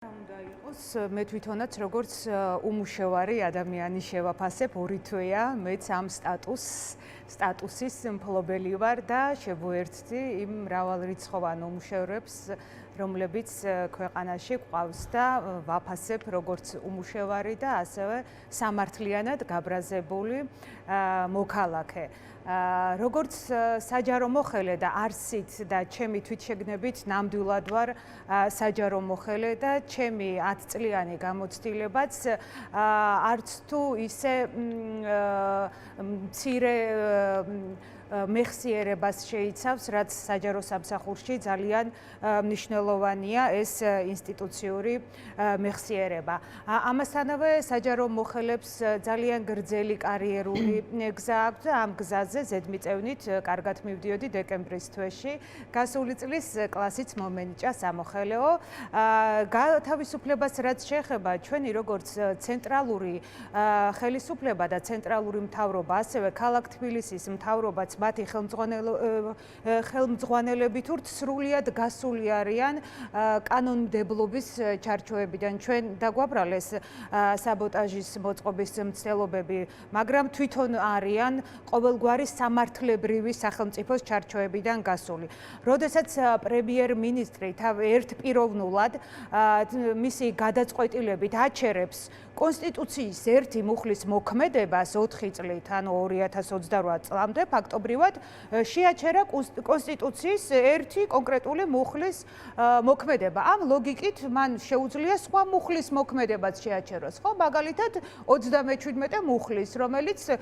უნდა იყოს მე თვითონაც როგორც უმუშევარი ადამიანი შევაფასებ ორი თვეა მეც ამ სტატუსის მფლობელი ვარ და შევუერთდი იმ მრავალრიცხოვან უმუშევრებს რომლებიც ქვეყანაში გვყავს და ვაფასებ როგორც უმუშევარი და ასევე სამართლიანად გაბრაზებული მოქალაქე. როგორც საჯარო მოხელე და არსით და ჩემი თვითშეგნებით ნამდვილად ვარ საჯარო მოხელე და ჩემი 10 წლიანი გამოცდილებაც არც თუ ისე მცირე მეხსიერებას შეიცავს, რაც საჯარო სამსახურში ძალიან მნიშვნელოვანია ეს ინსტიტუციური მეხსიერება. ამასთანავე საჯარო მოხელებს ძალიან გრძელი კარიერული გზა აქვს და ამ გზაზე ზედმიწევნით კარგად მივდიოდი დეკემბრის თვეში. გასული წლის კლასიც მომენიჭა სამოხელეო. გათავისუფლებას რაც შეეხება ჩვენი როგორც ცენტრალური ხელისუფლება და ცენტრალური მთავრობა, ასევე ქალაქ თბილისის მთავრობაც მათი ხელმძღვანელებით სრულიად გასული არიან კანონმდებლობის ჩარჩოებიდან. ჩვენ დაგვაბრალეს საბოტაჟის მოწყობის მცდელობები, მაგრამ თვითონ არიან ყოველგვარი სამართლებრივი სახელმწიფოს ჩარჩოებიდან გასული. როდესაც პრემიერ-მინისტრი ერთპიროვნულად მისი გადაწყვეტილებით აჩერებს კონსტიტუციის ერთი მუხლის მოქმედებას 4 წლით, ანუ 2028 წლამდე ფაქტობრივად შეაჩერა კონსტიტუციის ერთი კონკრეტული მუხლის მოქმედება. ამ ლოგიკით მან შეუძლია სხვა მუხლის მოქმედებაც შეაჩეროს, ხო? მაგალითად 37 მუხლის, რომელიც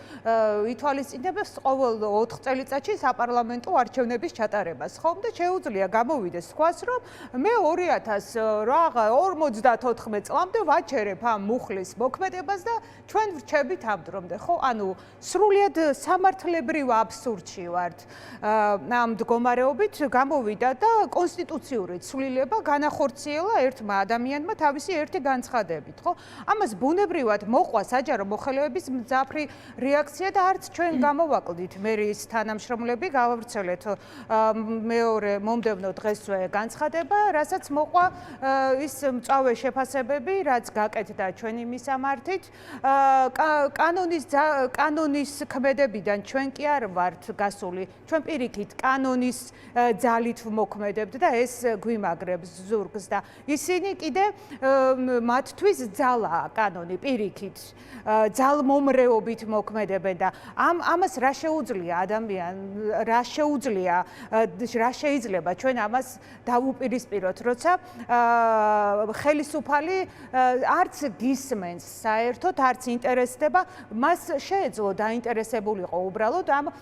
ითვალისწინებს ყოველ 4 წელიწადში საპარლამენტო არჩევნების ჩატარებას, ხო? და შეუძლია გამოვიდეს სხვას, რომ მე 2054 წლამდე ვაჩერებ ამ მუხლის მოქმედებას და ჩვენ ვრჩებით ამ დრომდე, ხო? ანუ სრულიად სამართლებრივ აბსურდში ვართ. ამ მდგომარეობით გამოვიდა და კონსტიტუციური ცვლილება განახორციელა ერთმა ადამიანმა თავისი ერთი განცხადებით, ხო? ამას ბუნებრივად მოყვა საჯარო მოხელეების მძაფრი რეაქცია და არც ჩვენ გამოვაკლდით მერიის თანამშრომლები გავავრცელეთ მეორე მომდევნო დღესვე განცხადება, რასაც მოყვა ის მწვავე შეფასებები, რაც გაკეთდა ჩვენი მისამართით. კანონის ქმედებიდან ჩვენ კი არ ვართ გასული. ჩვენ პირიქით კანონის ძალით ვმოქმედებთ და ეს გვიმაგრებს ზურგს და ისინი კიდე მათთვის ძალაა კანონი პირიქით. ძალმომრეობით მოქმედებენ და ამას რა შეუძლია რა შეიძლება ჩვენ ამას დავუპირისპიროთ, როცა ხელისუფალი არც გისმენს საერთოდ, არც ინტერესდება, მას შეეძლო დაინტერესებულიყო უბრალოდ ამ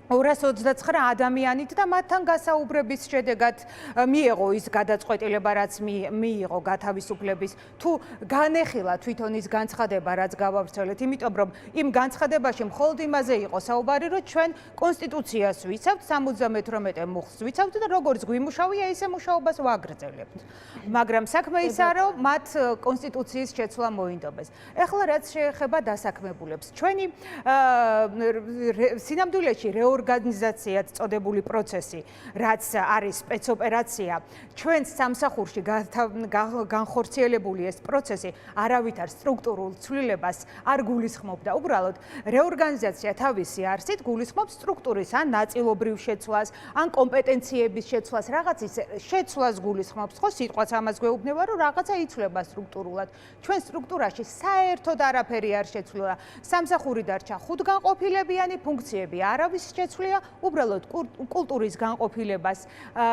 229 ადამიანით და მათთან გასაუბრების შედეგად მიიღო ის გადაწყვეტილება, რაც მიიღო გათავისუფლების. თუ განეხილა თვითონ ის განცხადება, რაც გავავრცელეთ, იმიტომ რომ იმ განცხადებაში მხოლოდ იმაზე იყო საუბარი, რომ ჩვენ კონსტიტუციას ვიცავთ, 78 მუხლს ვიცავთ და როგორც გვიმუშავია, ისე მუშაობას ვაგრძელებთ. მაგრამ საქმე ისაა, რომ მათ კონსტიტუციის შეცვლა მოინდომეს. ეხლა რაც შეეხება დასაქმებულებს, ჩვენი სინამდვილეში ორგანიზაციად წოდებული პროცესი, რაც არის სპეცოპერაცია, ჩვენს სამსახურში განხორციელებული ეს პროცესი არავითარ სტრუქტურულ ცვლილებას არ გულისხმობდა. უბრალოდ რეორგანიზაცია თავისი არსით გულისხმობს სტრუქტურის ან ნაწილობრივ შეცვლას, ან კომპეტენციების შეცვლას, რაღაცის შეცვლას გულისხმობს, ხო? სიტყვაც ამას გვეუბნება, რომ რაღაცა იცვლება სტრუქტურულად. ჩვენ სტრუქტურაში საერთოდ არაფერი არ შეცვლილა. სამსახური დარჩა ხუთგანყოფილებიანი, ფუნქციები არავის შეცვლია, უბრალოდ კულტურის განყოფილებას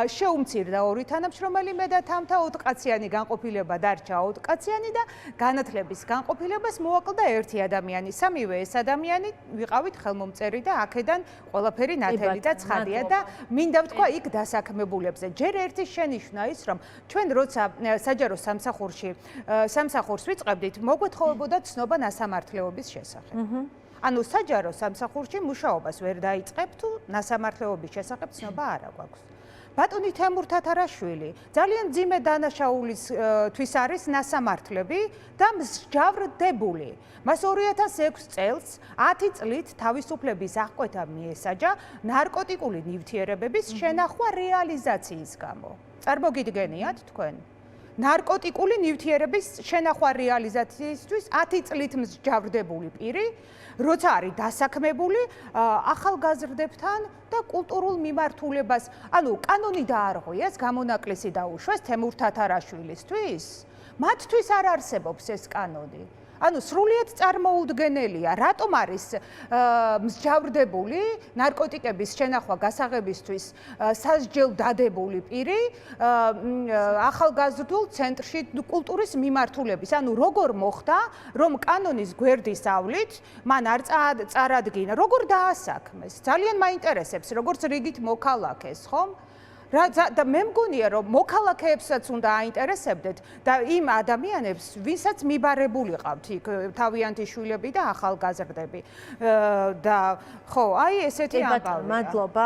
შეუმცირდა 2 თანამშრომელი, მე და თამთა 20 კაციანი განყოფილება დარჩა 20 კაციანი და განათლების განყოფილებას მოაკლდა 1 ადამიანი. სამივე ეს ადამიანი ვიყავით ხელმომწერი და აქედან ყველაფერი ნათელი და ცხადია და მინდა ვთქვა იქ დასაქმებულებზე. ჯერ ერთი შენიშვნა ის, რომ ჩვენ როცა საჯარო სამსახურს ვიწყებდით, მოგვეთხოვებოდა ცნობა ნასამართლეობის შესახებ. ანუ საჯარო სამსახურში მუშაობას ვერ დაიწყებ თუ ნასამართლეობის შესახებ ცნობა არ აქვს. ბატონი თემურ თათარაშვილი ძალიან მძიმე დანაშაულისთვის არის ნასამართლები და მსჯავრდებული. მას 2006 წელს 10 წლით თავისუფლების აღკვეთა მიესაჯა ნარკოტიკული ნივთიერებების შენახვა რეალიზაციის გამო. წარმოგიდგენიათ თქვენ? ნარკოტიკული ნივთიერების შენახვა რეალიზაციისთვის 10 წლით მსჯავრდებული პირი, როცა არის დასაქმებული ახალგაზრდებთან და კულტურულ მიმართულებას, ანუ კანონი დაარღვიეს, გამონაკლისი დაუშვეს თემურ თათარაშვილისთვის, მათთვის არ არსებობს ეს კანონი. ანუ სრულიად წარმოუდგენელია, რატომ არის მსჯავრდებული ნარკოტიკების შენახვა გასაღებისთვის სასჯელ დადებული პირი ახალგაზრდულ ცენტრში კულტურის მიმართულების. ანუ როგორ მოხდა, რომ კანონის გვერდის ავლით მან არ წარადგინა, როგორ დაასაქმეს? ძალიან მაინტერესებს, როგორც რიგით მოქალაქეს, ხომ? და მე მგონია, რომ მოქალაქეებსაც უნდა აინტერესებდეთ და იმ ადამიანებს, ვინცაც მიბარებული ყავთ იქ თავიანთი შვილები და ახალგაზრდები. და ხო, აი ესეთი ამბავია. მადლობა.